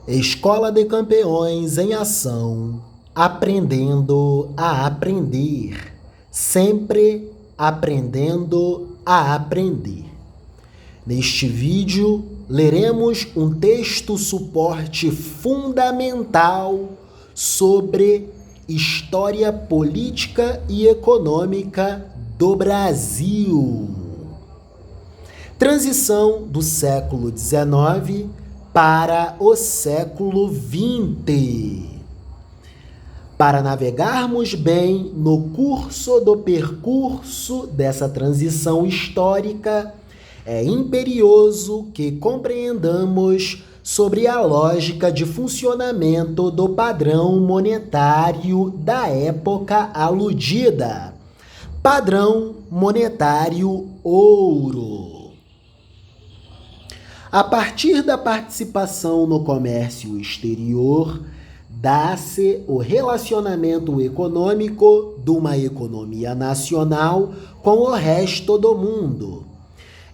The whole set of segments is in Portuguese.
Escola de Campeões em ação, aprendendo a aprender, sempre aprendendo a aprender. Neste vídeo, leremos um texto suporte fundamental sobre história política e econômica do Brasil. Transição do século XIX para o século XX. Para navegarmos bem no curso do percurso dessa transição histórica, é imperioso que compreendamos sobre a lógica de funcionamento do padrão monetário da época aludida. Padrão monetário ouro. A partir da participação no comércio exterior, dá-se o relacionamento econômico de uma economia nacional com o resto do mundo.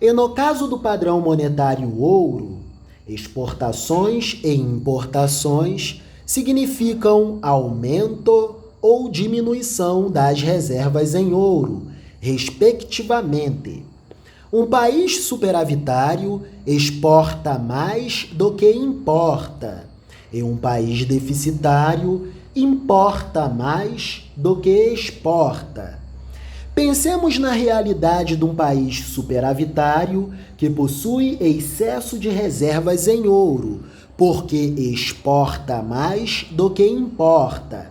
E no caso do padrão monetário ouro, exportações e importações significam aumento ou diminuição das reservas em ouro, respectivamente. Um país superavitário exporta mais do que importa, e um país deficitário importa mais do que exporta. Pensemos na realidade de um país superavitário que possui excesso de reservas em ouro, porque exporta mais do que importa,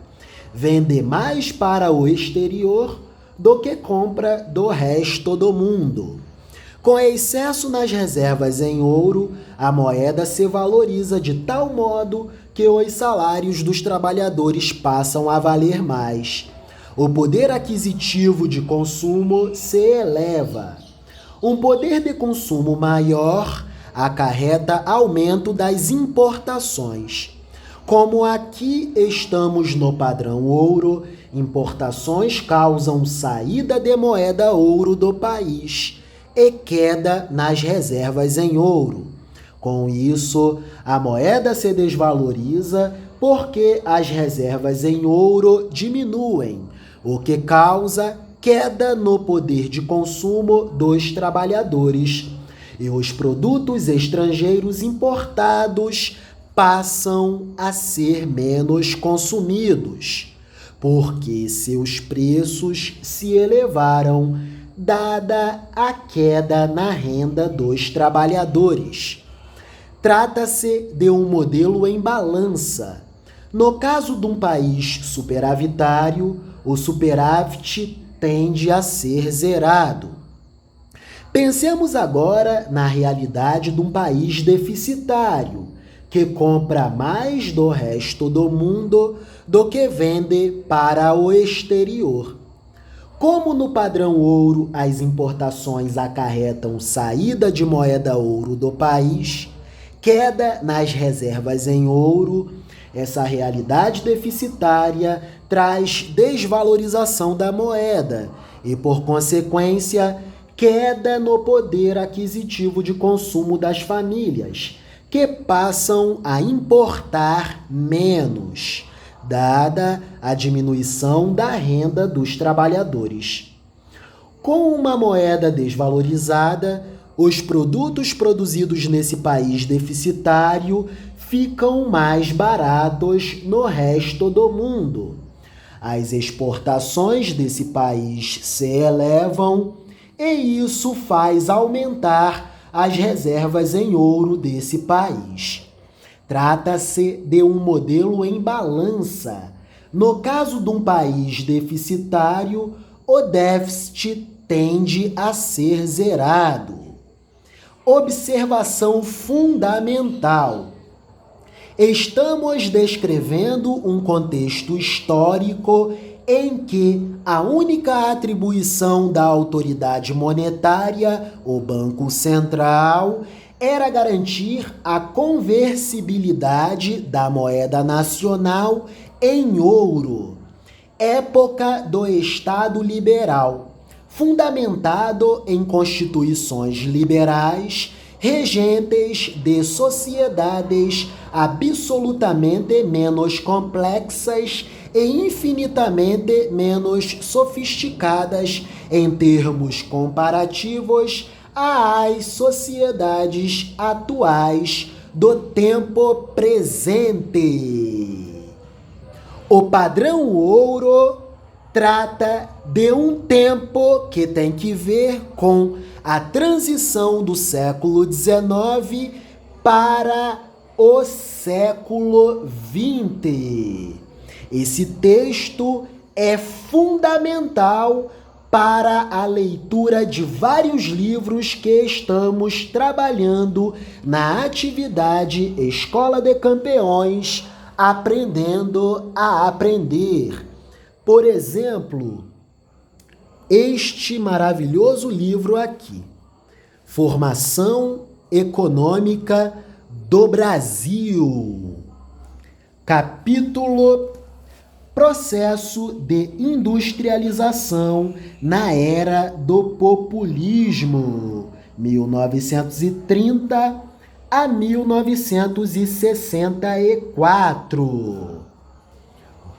vende mais para o exterior do que compra do resto do mundo. Com excesso nas reservas em ouro, a moeda se valoriza de tal modo que os salários dos trabalhadores passam a valer mais. O poder aquisitivo de consumo se eleva. Um poder de consumo maior acarreta aumento das importações. Como aqui estamos no padrão ouro, importações causam saída de moeda ouro do país e queda nas reservas em ouro. Com isso, a moeda se desvaloriza porque as reservas em ouro diminuem, o que causa queda no poder de consumo dos trabalhadores. E os produtos estrangeiros importados passam a ser menos consumidos, porque seus preços se elevaram dada a queda na renda dos trabalhadores. Trata-se de um modelo em balança. No caso de um país superavitário, o superávit tende a ser zerado. Pensemos agora na realidade de um país deficitário, que compra mais do resto do mundo do que vende para o exterior. Como no padrão ouro as importações acarretam saída de moeda ouro do país, queda nas reservas em ouro, essa realidade deficitária traz desvalorização da moeda e, por consequência, queda no poder aquisitivo de consumo das famílias, que passam a importar menos, dada a diminuição da renda dos trabalhadores. Com uma moeda desvalorizada, os produtos produzidos nesse país deficitário ficam mais baratos no resto do mundo. As exportações desse país se elevam e isso faz aumentar as reservas em ouro desse país. Trata-se de um modelo em balança. No caso de um país deficitário, o déficit tende a ser zerado. Observação fundamental. Estamos descrevendo um contexto histórico em que a única atribuição da autoridade monetária, o Banco Central, era garantir a conversibilidade da moeda nacional em ouro. Época do Estado liberal, fundamentado em constituições liberais regentes de sociedades absolutamente menos complexas e infinitamente menos sofisticadas em termos comparativos às sociedades atuais do tempo presente. O padrão ouro trata de um tempo que tem que ver com a transição do século XIX para o século XX. Esse texto é fundamental para a leitura de vários livros que estamos trabalhando na atividade Escola de Campeões, aprendendo a aprender. Por exemplo, este maravilhoso livro aqui, Formação Econômica do Brasil, capítulo Processo de Industrialização na Era do Populismo, 1930 a 1964.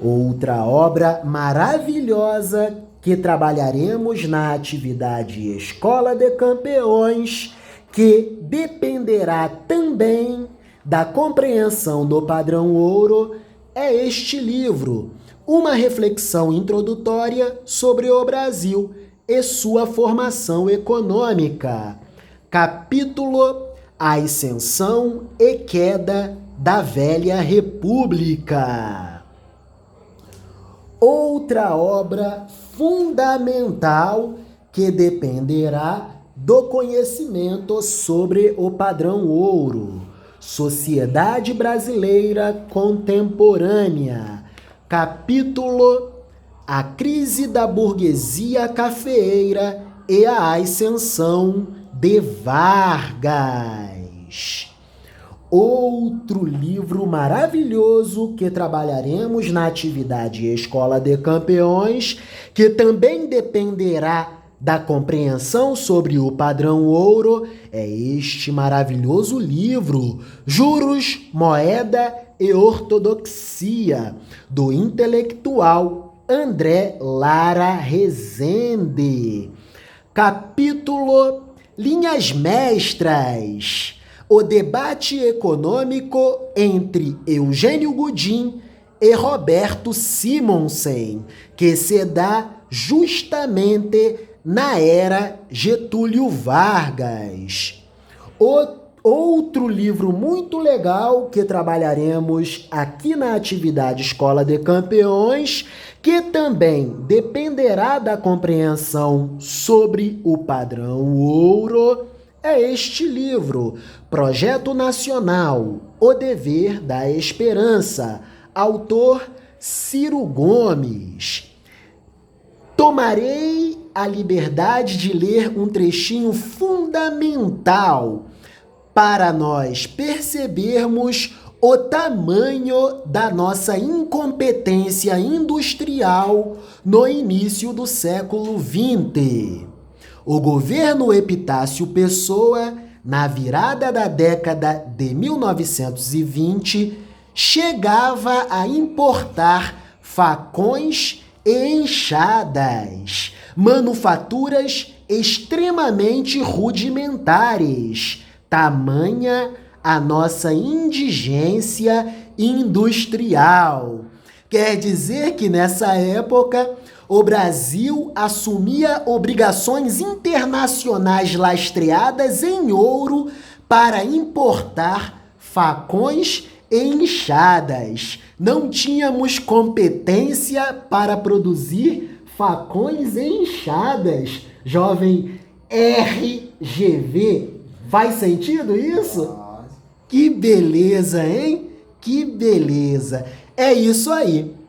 Outra obra maravilhosa que trabalharemos na atividade Escola de Campeões, que dependerá também da compreensão do padrão ouro, é este livro, uma reflexão introdutória sobre o Brasil e sua formação econômica. Capítulo Ascensão e Queda da Velha República. Outra obra fundamental que dependerá do conhecimento sobre o padrão ouro, Sociedade Brasileira Contemporânea, capítulo A Crise da Burguesia Cafeeira e a Ascensão de Vargas. Outro livro maravilhoso que trabalharemos na atividade Escola de Campeões, que também dependerá da compreensão sobre o padrão ouro, é este maravilhoso livro, Juros, Moeda e Ortodoxia, do intelectual André Lara Rezende. Capítulo Linhas Mestras, o debate econômico entre Eugênio Goodin e Roberto Simonsen, que se dá justamente na era Getúlio Vargas. Outro livro muito legal que trabalharemos aqui na atividade Escola de Campeões, que também dependerá da compreensão sobre o padrão ouro, é este livro, Projeto Nacional, O Dever da Esperança, autor Ciro Gomes. Tomarei a liberdade de ler um trechinho fundamental para nós percebermos o tamanho da nossa incompetência industrial no início do século XX. O governo Epitácio Pessoa, na virada da década de 1920, chegava a importar facões e enxadas, manufaturas extremamente rudimentares, tamanha a nossa indigência industrial. Quer dizer que nessa época o Brasil assumia obrigações internacionais lastreadas em ouro para importar facões e enxadas. Não tínhamos competência para produzir facões e enxadas. Jovem RGV, faz sentido isso? Que beleza, hein? Que beleza. É isso aí.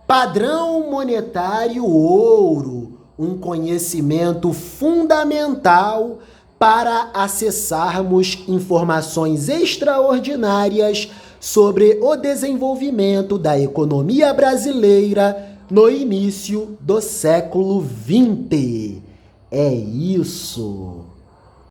Padrão monetário ouro, um conhecimento fundamental para acessarmos informações extraordinárias sobre o desenvolvimento da economia brasileira no início do século XX. É isso.